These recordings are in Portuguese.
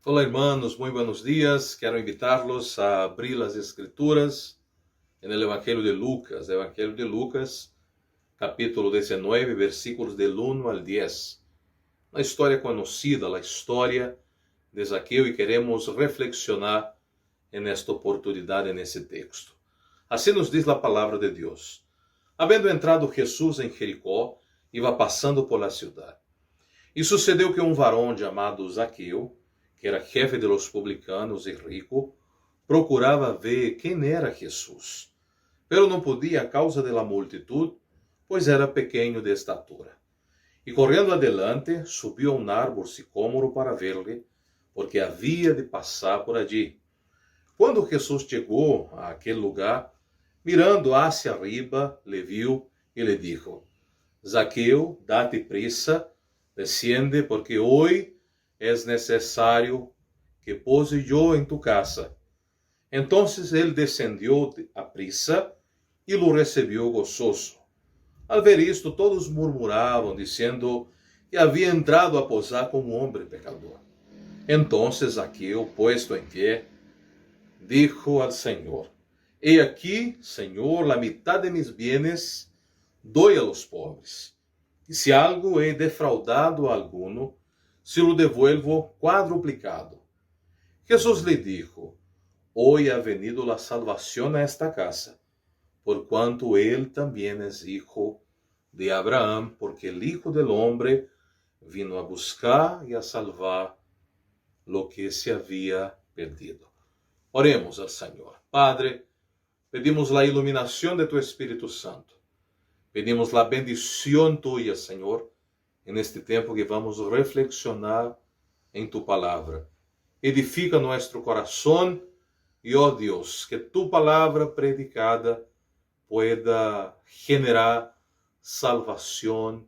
Olá, hermanos, muy buenos días. Quero invitarlos a abrir las Escrituras en el Evangelio de Lucas, capítulo 19, versículos del 1 al 10. Uma história conhecida, a história de Zaqueu, e queremos reflexionar en esta oportunidade nesse texto. Assim nos diz a palavra de Deus. Havendo entrado Jesus em Jericó, iba passando por la ciudad. E sucedeu que um varão chamado Zaqueu, que era jefe de los publicanos e rico, procurava ver quem era Jesus. Pero não podia a causa de la multitud, pois era pequeno de estatura. E correndo adelante, subiu a um árbol sicômoro para ver-lhe, porque havia de passar por allí. Quando Jesus chegou a aquele lugar, mirando hacia arriba, le viu e le dijo: Zaqueu, date prisa, desciende, porque hoy es necesario que pose yo en tu casa. Entonces él descendió a prisa e lo recibió gozoso. Al ver isto, todos murmuravam, dizendo que havia entrado a posar com um homem pecador. Entonces Zaqueu, puesto em pé, dijo al Señor: He aquí, Señor, la mitad de mis bienes doy a los pobres. E se algo he defraudado a alguno, se lo devuelvo quadruplicado. Jesús le dijo: Hoy ha venido la salvación a esta casa, por cuanto él también es hijo de Abraham, porque el Hijo del Hombre vino a buscar y a salvar lo que se había perdido. Oremos al Señor. Padre, pedimos la iluminación de tu Espíritu Santo. Pedimos la bendición tuya, Señor, en este tiempo que vamos a reflexionar en tu palabra. Edifica nuestro corazón y, oh Dios, que tu palabra predicada pueda generar salvación,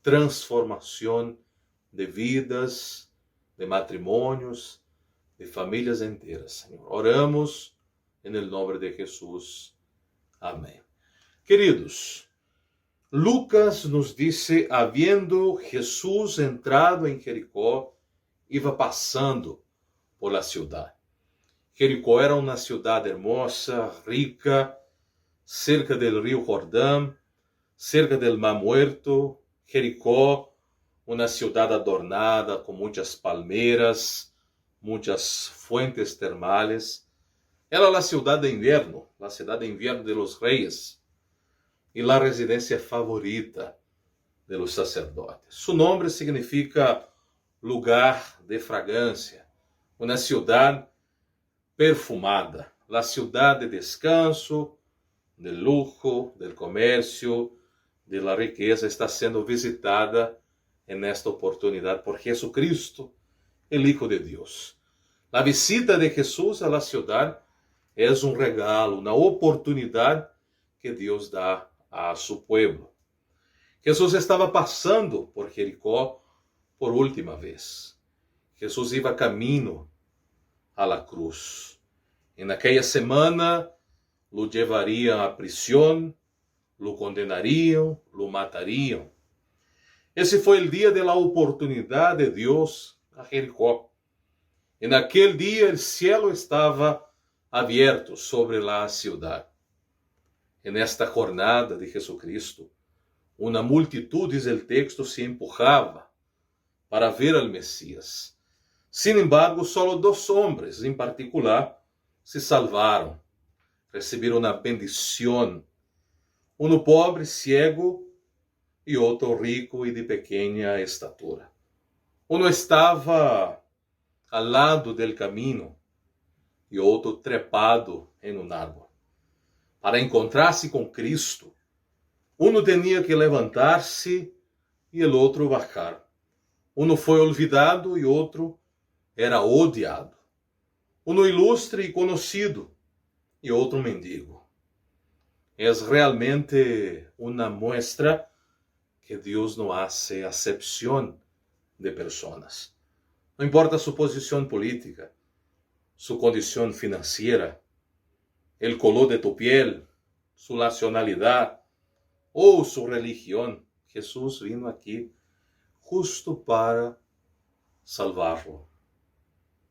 transformación de vidas, de matrimonios, de familias enteras, Señor. Oramos en el nombre de Jesús. Amén. Queridos, Lucas nos dice: habiendo Jesús entrado en Jericó, iba passando por la ciudad. Jericó era uma cidade hermosa, rica, cerca del río Jordán, cerca del Mar Muerto. Jericó, uma cidade adornada com muitas palmeiras, muitas fuentes termales. Era a cidade de inverno de los reyes, e a residência favorita de los sacerdotes. Su nome significa lugar de fragrância, uma cidade perfumada, la ciudad de descanso, del lujo, del comercio, de la riqueza, está sendo visitada en esta oportunidad por Jesucristo, el Hijo de Dios. La visita de Jesús a la ciudad es un regalo, una oportunidad que Dios da a su pueblo. Jesús estava passando por Jericó por última vez. Jesús iba caminho a la cruz. E naquela semana lo llevarían a prisión, lo condenarían, lo matarían. Esse foi o dia de la oportunidad de Deus a Jericó. E naquele dia o cielo estava abierto sobre la ciudad. E nesta jornada de Jesucristo, uma multitud, diz o texto, se empurrava para ver al Mesías. Sin embargo, solo dos hombres em particular se salvaram, receberam uma bendição. Um pobre, ciego, e outro rico e de pequena estatura. Um estava ao lado del caminho e outro trepado em um árvore. Para encontrar-se com Cristo, um tinha que levantar-se e o outro bajar. Um foi olvidado e outro era odiado. Um ilustre e conhecido e outro mendigo. É realmente uma muestra que Deus não hace acepção de pessoas. Não importa sua posição política, sua condição financeira, o color de tu piel, sua nacionalidade ou sua religião. Jesus vino aqui justo para salvá-lo.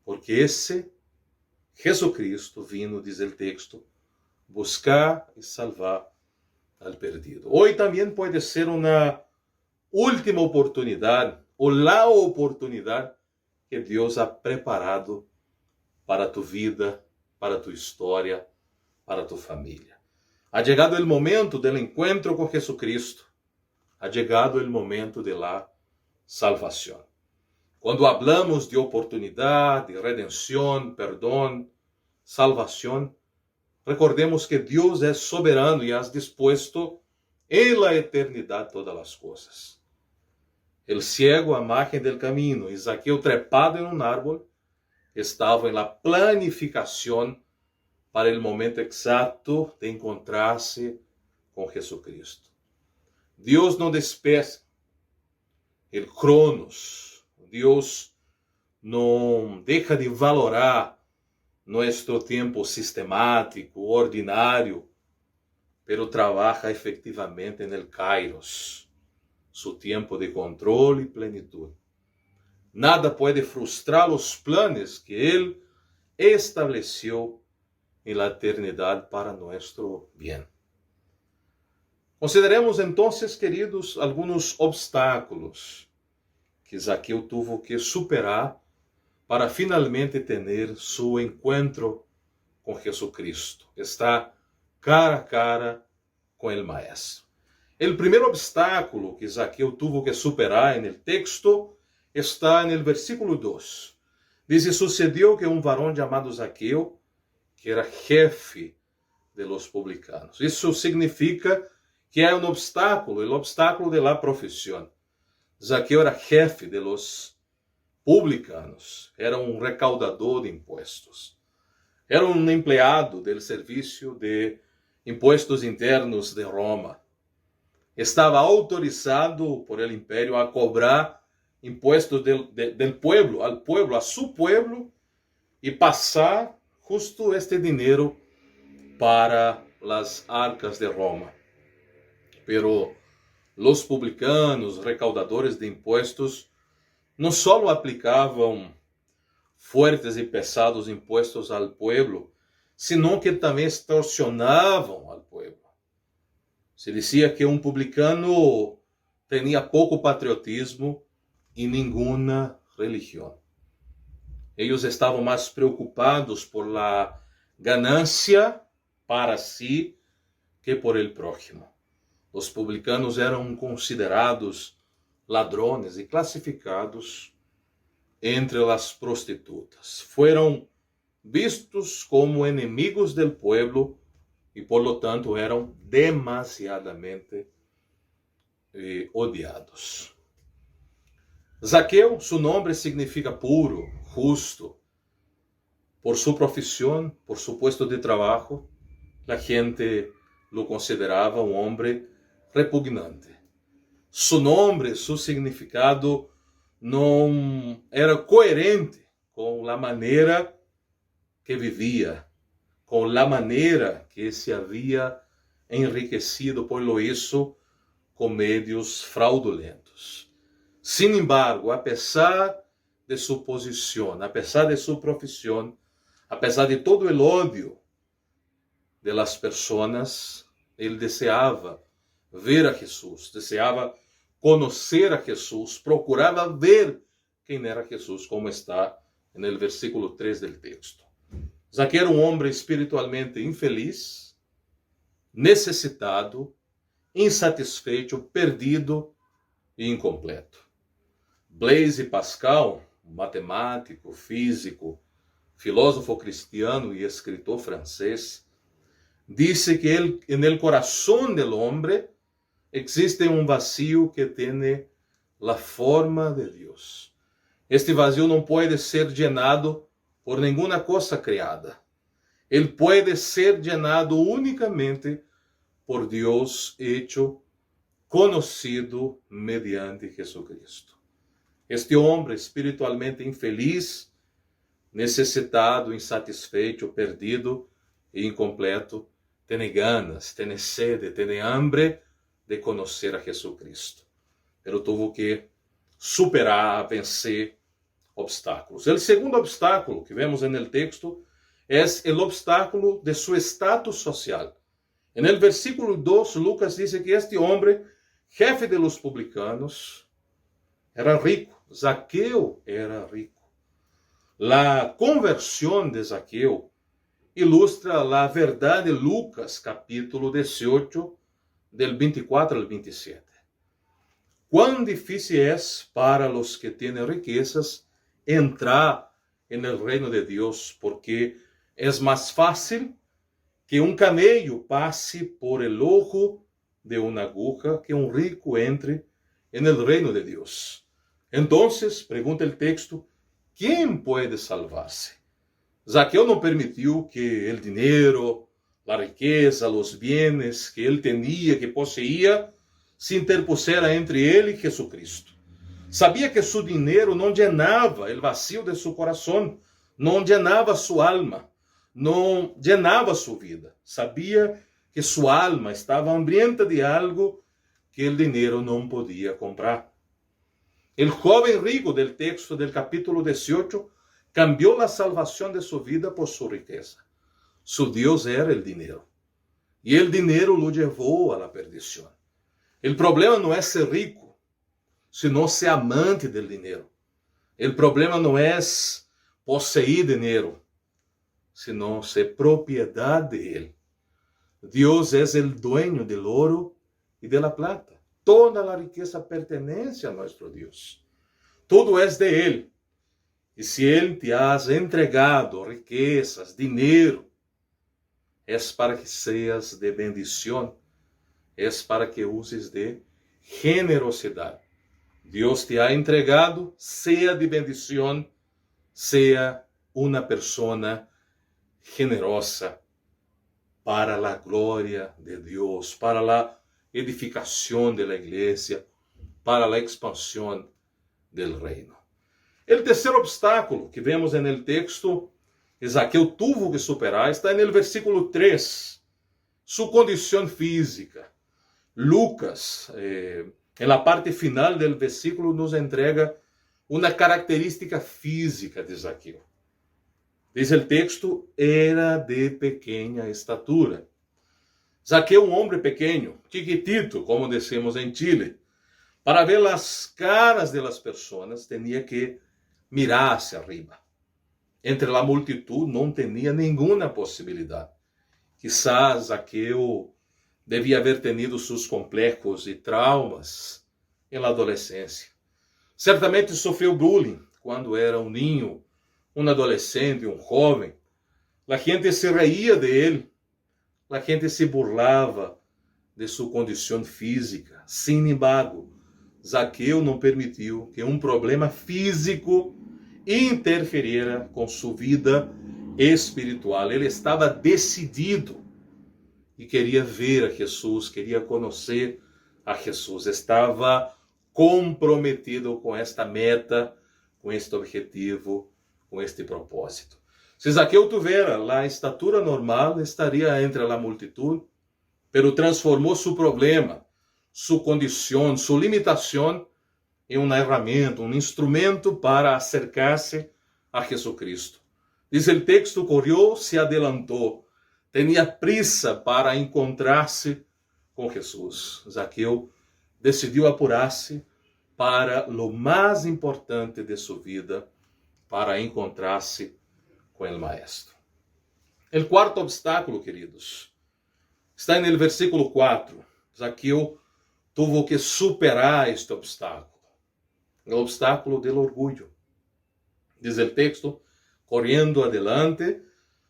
porque esse Jesucristo vino, diz o texto, buscar e salvar al perdido. Hoy también puede ser una última oportunidad o la oportunidad que Deus ha preparado para tu vida, para tu história, para tu família. Ha chegado o momento do encontro com Jesucristo. Ha chegado o momento de la salvação. Quando hablamos de oportunidade, de redenção, perdão, salvação, recordemos que Deus é soberano e has dispuesto em la eternidade todas as coisas. El ciego, a margem del camino, e Zaqueu trepado em um árbol, estavam na planificação para o momento exato de encontrar-se com Jesucristo. Deus não despeça o cronos. Deus não deixa de valorar nosso tempo sistemático, ordinário, pero trabalha efetivamente no kairos, seu tempo de controle e plenitude. Nada pode frustrar os planos que Ele estabeleceu em la eternidade para nosso bem. Consideremos então, queridos, alguns obstáculos que Zaqueu tuvo que superar para finalmente ter seu encontro com Jesucristo. Está cara a cara com o Maestro. O primeiro obstáculo que Zaqueu tuvo que superar no texto está no versículo 2. Diz: e sucedeu que varão chamado Zaqueu, que era jefe de los publicanos. Isso significa que há obstáculo, o obstáculo de la profissão. Zaqueu era jefe de los publicanos, era recaudador de impostos. Era empleado do serviço de impostos internos de Roma. Estava autorizado por el império a cobrar impostos del pueblo, al pueblo, a su pueblo, e passar justo este dinheiro para las arcas de Roma. Pero los publicanos, recaudadores de impostos, não só aplicavam fuertes e pesados impostos al pueblo, sino que também extorsionavam al pueblo. Se dizia que publicano tinha pouco patriotismo e nenhuma religião. Eles estavam mais preocupados por la ganancia para si que por el prójimo. Os publicanos eram considerados ladrones e classificados entre as prostitutas. Foram vistos como inimigos del pueblo e, por lo tanto, eram demasiadamente odiados. Zaqueu, seu nome significa puro, justo. Por sua profissão, por seu puesto de trabalho, a gente lo considerava homem repugnante. Seu nome, seu significado não era coerente com a maneira que vivia, com a maneira que se havia enriquecido por lo isso com meios fraudulentos. Sin embargo, a pesar de sua posição, a pesar de sua profissão, a pesar de todo o ódio de las personas, ele deseava ver a Jesus, deseava conhecer a Jesus, procurava ver quem era Jesus, como está no versículo 3 do texto. Zaqueu era homem espiritualmente infeliz, necessitado, insatisfeito, perdido e incompleto. Blaise Pascal, matemático, físico, filósofo cristiano e escritor francês, disse que no coração do homem existe vazio que tem a forma de Deus. Este vazio não pode ser llenado por nenhuma coisa criada. Ele pode ser llenado unicamente por Deus hecho conhecido mediante Jesucristo. Este homem espiritualmente infeliz, necessitado, insatisfeito, perdido e incompleto, tem ganas, tem sede, tem hambre de conhecer a Jesucristo. Pero tuvo que superar, vencer obstáculos. O segundo obstáculo que vemos no texto é o obstáculo de seu status social. No versículo 2, Lucas diz que este homem, jefe de los publicanos, era rico. Zaqueu era rico. A conversão de Zaqueu ilustra a verdade de Lucas, capítulo 18, del 24 al 27. Quão difícil é para os que têm riquezas entrar no reino de Deus, porque é mais fácil que camello passe por el ojo de uma aguja, que rico entre no reino de Deus. Então, pergunta o texto, quem pode salvar-se? Zaqueu não permitiu que o dinheiro, a riqueza, os bienes que ele tinha, que possuía, se interpusera entre ele e Jesucristo. Sabia que seu dinheiro não llenava o vazio de seu coração, não llenava sua alma, não llenava sua vida. Sabia que sua alma estava hambrienta de algo que o dinheiro não podia comprar. O jovem rico del texto del capítulo 18 cambiou a salvação de sua vida por sua riqueza. Su Deus era o dinheiro. E o dinheiro o levou à perdição. O problema não é ser rico, sino ser amante do dinheiro. O problema não é possuir dinheiro, sino ser propriedade de ele. Deus é o dueño do ouro e da plata. Toda a riqueza pertenece a nosso Deus. Tudo é de ele. E se ele te has entregado riquezas, dinheiro, é para que seas de bendição, é para que uses de generosidade. Deus te ha entregado, seja de bendição, seja uma pessoa generosa para a glória de Deus, para a edificação da igreja, para a expansão do reino. O terceiro obstáculo que vemos no texto, que Zaqueu tuvo que superar, está no versículo 3, sua condição física. Lucas, na parte final do versículo, nos entrega uma característica física de Zaqueu. Diz o texto, era de pequena estatura. Zaqueu, homem pequeno, chiquitito, como decimos em Chile. Para ver as caras das pessoas, tinha que mirar hacia arriba. Entre a multitud não tinha nenhuma possibilidade. Quizás Zaqueu devia haver tenido seus complexos e traumas na adolescência. Certamente sofreu bullying quando era ninho, adolescente, jovem. A gente se reía de ele, a gente se burlava de sua condição física. Sin embargo, Zaqueu não permitiu que problema físico interferiera com sua vida espiritual. Ele estava decidido e queria ver a Jesus, queria conhecer a Jesus. Estava comprometido com esta meta, com este objetivo, com este propósito. Se Zaqueu tivera a estatura normal, estaria entre a multitud, pero transformou seu problema, sua condição, sua limitação em uma ferramenta, instrumento para acercar-se a Jesucristo. Diz o texto, correu, se adelantou, tinha prisa para encontrar-se com Jesus. Zaqueu decidiu apurar-se para o mais importante de sua vida, para encontrar-se com o Maestro. O quarto obstáculo, queridos, está no versículo 4. Zaqueu teve que superar este obstáculo. O obstáculo do orgulho. Diz o texto, correndo adelante,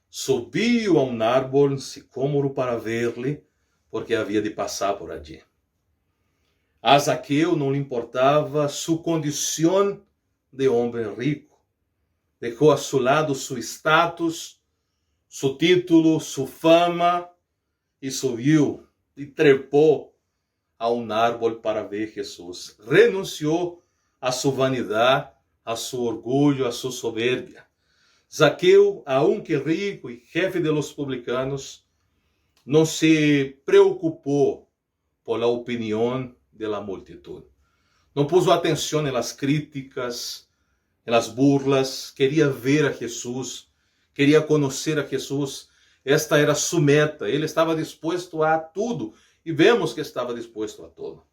subiu a árbol sicômoro para ver-lhe, porque havia de passar por allí. A Zaqueu não lhe importava sua condição de homem rico. Deixou a seu lado seu status, seu título, sua fama, e subiu e trepou a árbol para ver Jesus. Renunciou a sua vanidade, a seu orgulho, a sua soberbia. Zaqueu, aunque rico e jefe de los publicanos, não se preocupou por la opinião de la multitud. Não puso atenção nas críticas, en las burlas, queria ver a Jesus, queria conhecer a Jesus. Esta era sua meta. Ele estava disposto a tudo. E vemos que estava disposto a tudo.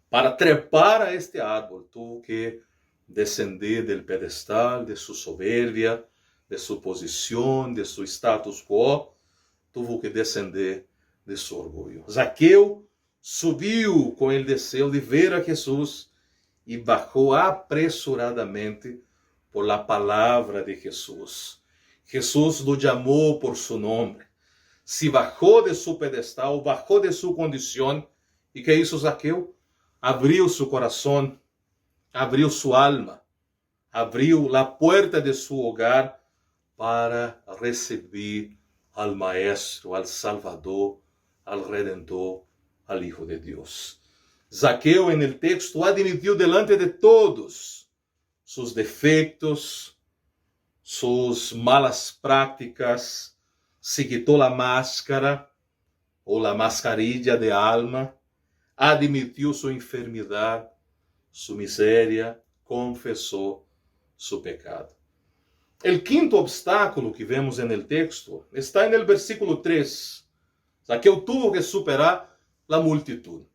Para trepar a este árbol, tuvo que descender del pedestal, de sua soberbia, de sua posição, de seu status quo. Tuvo que descender de seu orgulho. Zaqueu subiu com o desejo de ver a Jesus e bajou apressuradamente por la palavra de Jesus. Jesus lo chamou por su nome. Se bajou de seu pedestal, bajou de sua condição. E que hizo Zaqueu? Abriu seu coração, abriu sua alma, abriu a porta de seu hogar para receber al Maestro, al Salvador, al Redentor, al Hijo de Deus. Zaqueu, en el texto, admitiu delante de todos seus defeitos, suas malas práticas, se quitou a máscara ou a mascarilla de alma, admitiu sua enfermidade, sua miséria, confessou seu pecado. O quinto obstáculo que vemos no texto está no versículo 3. Zaqueu tuvo que superar a multitud.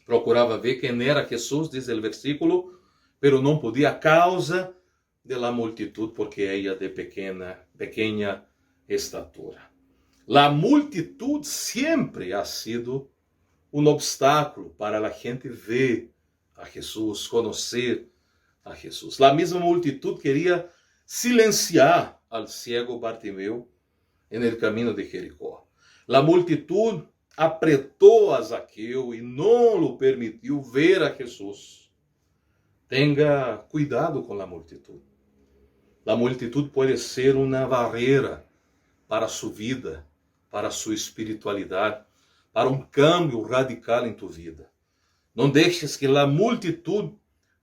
Procurava ver quem era Jesus, diz o versículo, pero não podia a causa de la multitud, porque ella de pequena estatura. La multitud sempre ha sido um obstáculo para a gente ver a Jesus, conhecer a Jesus. A mesma multitud queria silenciar al ciego Bartimeu en el camino de Jericó. A multitud apretou a Zaqueu e não lhe permitiu ver a Jesus. Tenha cuidado com a multitud. A multitud pode ser uma barreira para sua vida, para sua espiritualidade, para um cambio radical em tu vida. Não deixes que a multitud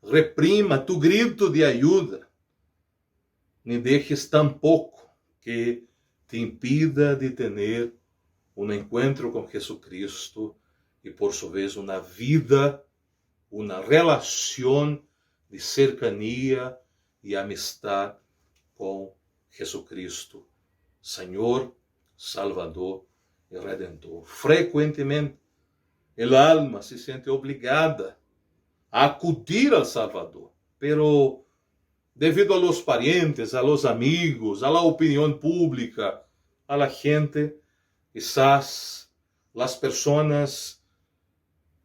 reprima tu grito de ajuda, nem deixes tampouco que te impida de ter um encontro com Jesucristo e, por sua vez, uma vida, uma relação de cercania e amistad com Jesucristo, Senhor, Salvador e Redentor. Frequentemente, a alma se sente obrigada a acudir ao Salvador, pero devido a los parientes, a los amigos, a la opinión pública, a la gente, quizás las personas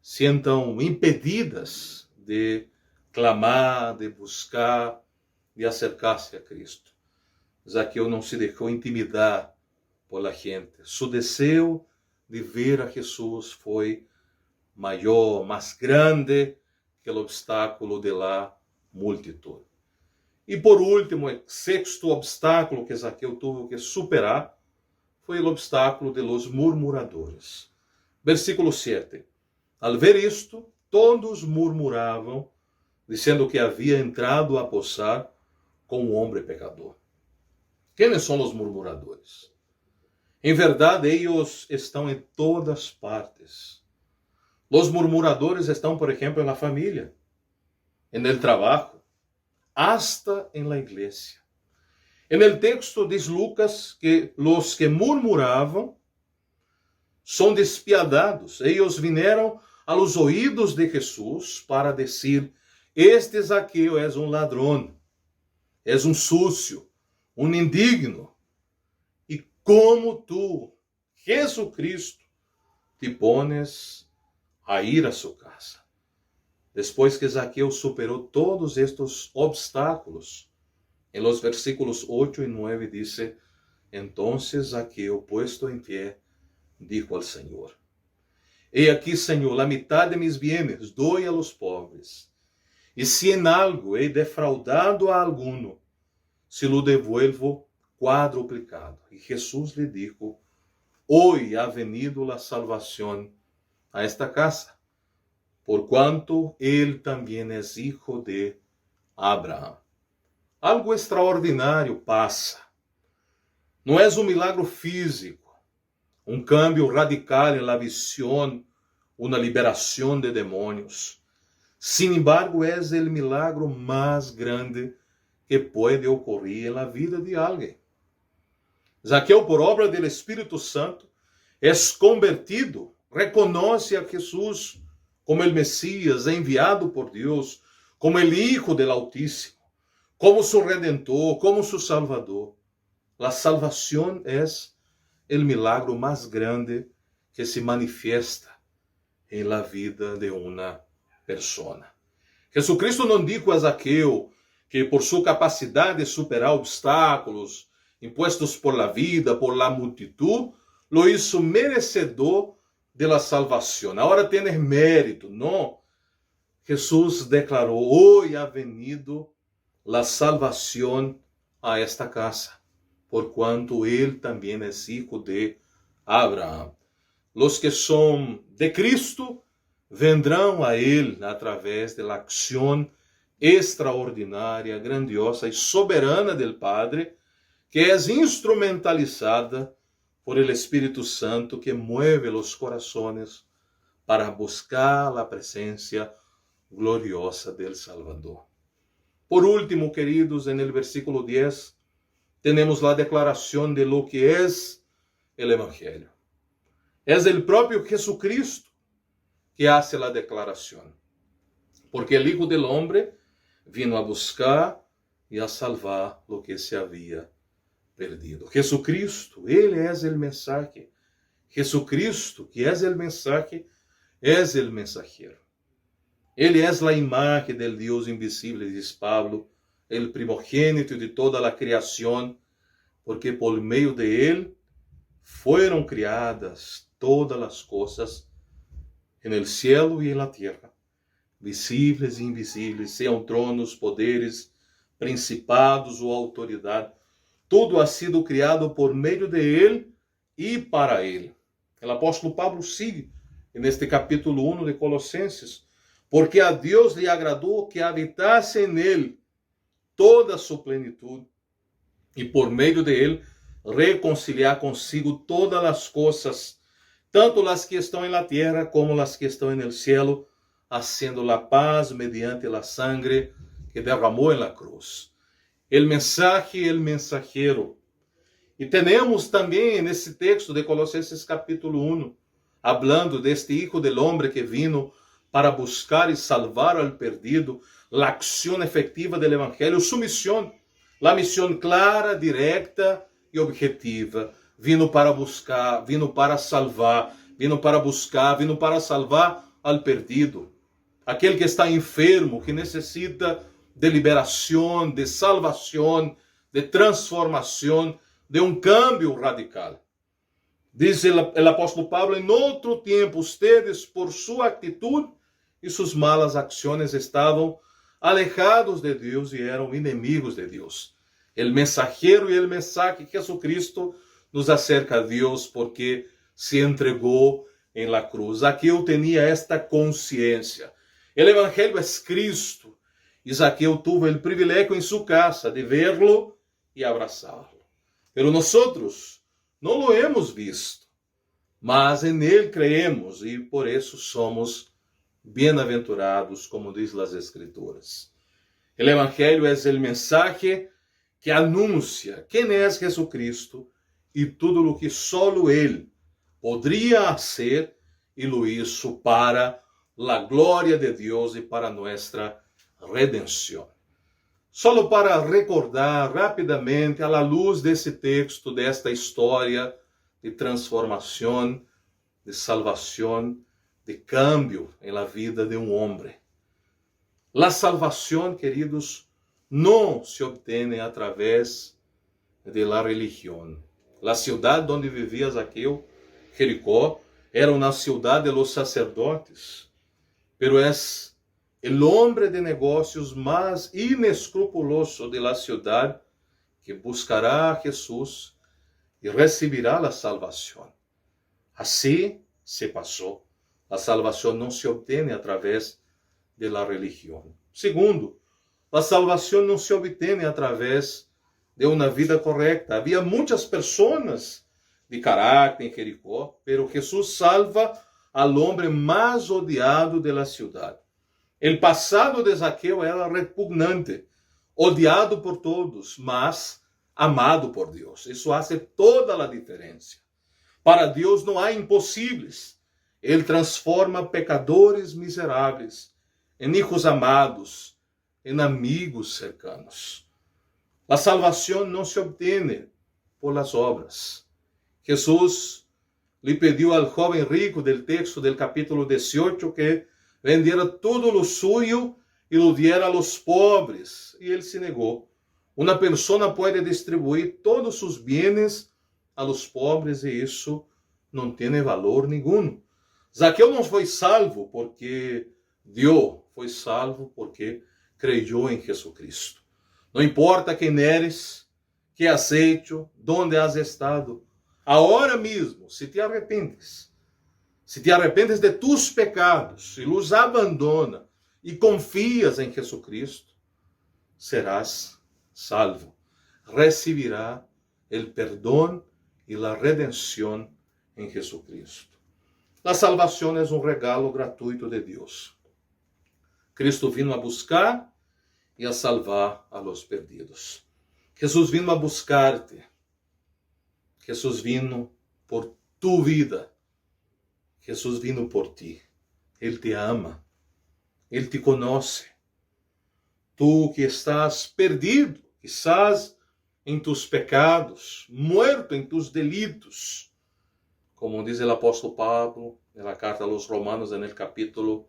sientam impedidas de clamar, de buscar, de acercar-se a Cristo. Zaqueu não se deixou intimidar por la gente. Su desejo de ver a Jesus foi maior, mais grande que o obstáculo de la multitud. E por último, o sexto obstáculo que Zaqueu teve que superar foi o obstáculo de los murmuradores. Versículo 7. Al ver isto, todos murmuravam, dizendo que havia entrado a posar com um homem pecador. Quem são os murmuradores? Em verdade, eles estão em todas partes. Os murmuradores estão, por exemplo, na família, no trabalho, hasta en la iglesia. En el texto diz Lucas que los que murmuravam são despiadados. Eles vieram a los oídos de Jesus para dizer: este Zaqueu é um ladrão, é um sucio, um indigno. E como tu, Jesucristo, te pones a ir a sua casa. Depois que Zaqueu superou todos estes obstáculos, em los versículos 8 e 9 dice: entonces Zaqueu, puesto em pé, dijo al Senhor: he aquí, Senhor, a mitad de mis bienes doy a los pobres, e se en algo he defraudado a alguno, se lo devuelvo quadruplicado. E Jesus lhe dijo: hoy ha venido la salvación a esta casa, por cuanto él también es hijo de Abraão. Algo extraordinário passa. Não é um milagre físico, um cambio radical na visão, uma liberação de demônios. Sin embargo, é o milagro mais grande que pode ocorrer na vida de alguém. Zaqueu, por obra do Espírito Santo, é convertido, reconhece a Jesus como o Messias enviado por Deus, como o Hijo del Altíssimo, como su Redentor, como su Salvador. A salvação é o milagro mais grande que se manifiesta em la vida de uma persona. Jesucristo não dijo a Zaqueu que por sua capacidade de superar obstáculos impuestos por la vida, por la multitud, lo hizo merecedor de la salvación. Ahora tienes mérito. No. Jesús declaró, hoy ha venido la salvación a esta casa, por cuanto él también es hijo de Abraham. Los que son de Cristo vendrão a Ele através da acção extraordinária, grandiosa e soberana del Padre, que é instrumentalizada por el Espírito Santo que mueve os corações para buscar a presença gloriosa del Salvador. Por último, queridos, en el versículo 10, tenemos la declaración de lo que es el Evangelio. Es el propio Jesucristo que hace la declaración, porque el Hijo del Hombre vino a buscar y a salvar lo que se había perdido. Jesucristo, Ele es el mensaje. Jesucristo, que es el mensaje, es el mensajero. Ele es la imagen del Dios invisible, dice Pablo, el primogénito de toda la creación, porque por meio de Él fueron criadas todas las cosas en el cielo y en la tierra, visibles e invisibles, sean tronos, poderes, principados ou autoridade. Tudo ha sido criado por meio de Ele e para Ele. O apóstolo Pablo sigue neste capítulo 1 de Colossenses, porque a Deus lhe agradou que habitasse nele toda a sua plenitude, e por meio de Ele reconciliar consigo todas as coisas, tanto as que estão na terra como as que estão no céu, haciendo la paz mediante la sangre que derramou en la cruz. El mensaje, el mensajero. E temos também nesse texto de Colossenses capítulo 1, hablando deste Hijo del Hombre que vino para buscar e salvar al perdido, la acción efectiva del Evangelio, su misión, la misión clara, directa e objetiva. Vino para buscar, vino para salvar, vino para buscar, vino para salvar al perdido. Aquele que está enfermo, que necessita de liberação, de salvação, de transformação, de um cambio radical. Diz o apóstolo Pablo, em outro tempo, ustedes, por sua atitude e suas malas ações, estavam alejados de Deus e eram inimigos de Deus. O mensajero e o mensaje Jesucristo nos acerca a Deus porque se entregou em la cruz. Zaqueu tinha esta consciência. O Evangelho é Cristo. E Zaqueu tuvo o privilégio em sua casa de verlo e abraçá-lo. Pero nosotros não lo hemos visto, mas em ele creemos e por isso somos bem-aventurados, como diz as Escrituras. O Evangelho é o mensaje que anuncia quem é Jesucristo e tudo o que solo Ele poderia ser e lo hizo para la glória de Deus e para nossa redenção. Só para recordar rapidamente, à luz desse texto, desta história de transformação, de salvação, de cambio em la vida de um homem. La salvação, queridos, não se obtém através de la religião. La cidade onde vivia Zaqueu, Jericó, era uma cidade de los sacerdotes, pero es el hombre de negócios mais inescrupuloso de la ciudad que buscará a Jesús e recibirá la salvação. Assim se passou. A salvação não se obtém através de la religião. Segundo, a salvação não se obtém através de uma vida correta. Havia muitas pessoas de caráter em Jericó, pero Jesús salva al hombre mais odiado de la ciudad. El passado de Zaqueu era repugnante, odiado por todos, mas amado por Deus. Isso faz toda a diferença. Para Deus não há impossíveis. Ele transforma pecadores miseráveis em hijos amados, em amigos cercanos. A salvação não se obtém por las obras. Jesús lhe pediu ao jovem rico del texto del capítulo 18 que vendiera todo lo suyo e lo diera a los pobres. E ele se negou. Uma pessoa pode distribuir todos seus bienes a los pobres e isso não tem valor nenhum. Zaqueu não foi salvo porque deu, foi salvo porque creyó em Jesucristo. Não importa quem eres, que has hecho, onde has estado, agora mesmo, se te arrependes de tus pecados, e los abandona e confias em Jesucristo, serás salvo. Recibirá el perdão e a redenção em Jesucristo. A salvação é um regalo gratuito de Deus. Cristo vino a buscar e a salvar a los perdidos. Jesus vino a buscar-te. Jesus vino por tu vida. Jesus vino por ti. Ele te ama. Ele te conhece. Tu que estás perdido, quizás em tus pecados, muerto em tus delitos, como diz o apóstolo Pablo na carta aos Romanos, no capítulo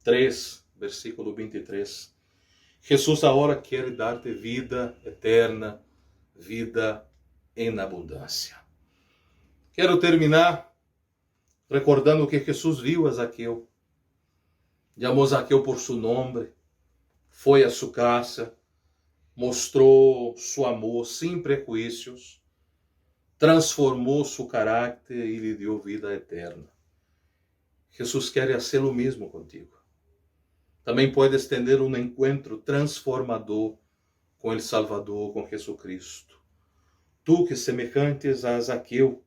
3, versículo 23. Jesus agora quer dar-te vida eterna, vida em abundância. Quero terminar recordando que Jesus viu a Zaqueu, chamou Zaqueu por seu nome, foi a sua casa, mostrou seu amor sem prejuízos, transformou seu caráter e lhe deu vida eterna. Jesus quer fazer o mesmo contigo. Também puedes ter um encontro transformador com o Salvador, com Jesucristo. Tu que semelhantes a Zaqueu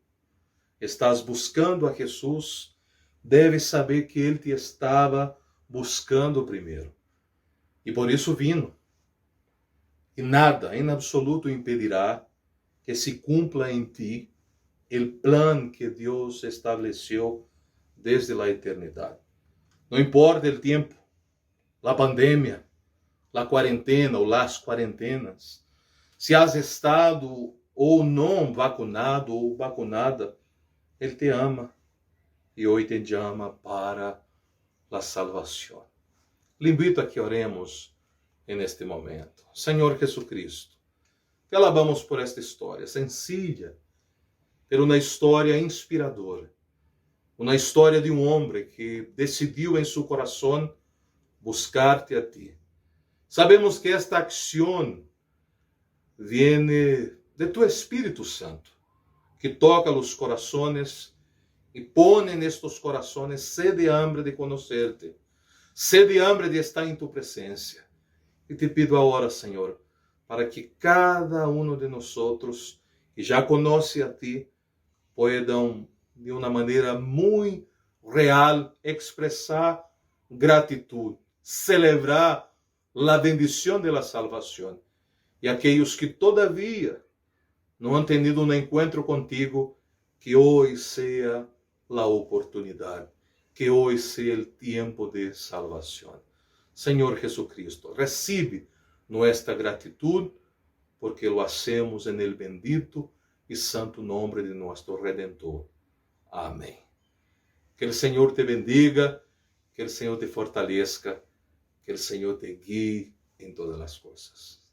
estás buscando a Jesus, deves saber que Ele te estava buscando primeiro. E por isso vino. E nada, em absoluto, impedirá que se cumpla em ti o plano que Deus estabeleceu desde a eternidade. Não importa o tempo, a pandemia, a quarentena ou las quarentenas, se has estado ou não vacunado ou vacunada, Ele te ama e hoje te chama para a salvação. Lhe invito a que oremos neste momento. Senhor Jesucristo, te alabamos por esta história sencilla, mas uma história inspiradora. Uma história de um homem que decidiu em seu coração buscar-te a ti. Sabemos que esta acção viene de tu Espírito Santo, que toca os corações e põe nestes corações sede e hambre de conhecer-te, sede e hambre de estar em tu presença. E te pido agora, Senhor, para que cada de nós que já conhece a ti, puedan de uma maneira muito real expressar gratidão, celebrar a bendição da salvação. E aqueles que todavia não han tenido um encontro contigo, que hoje seja a oportunidade, que hoje seja o tempo de salvação. Senhor Jesucristo, recibe nossa gratidão, porque lo hacemos en el bendito e santo nome de nosso Redentor. Amém. Que o Senhor te bendiga, que o Senhor te fortaleça, que o Senhor te guie em todas as coisas.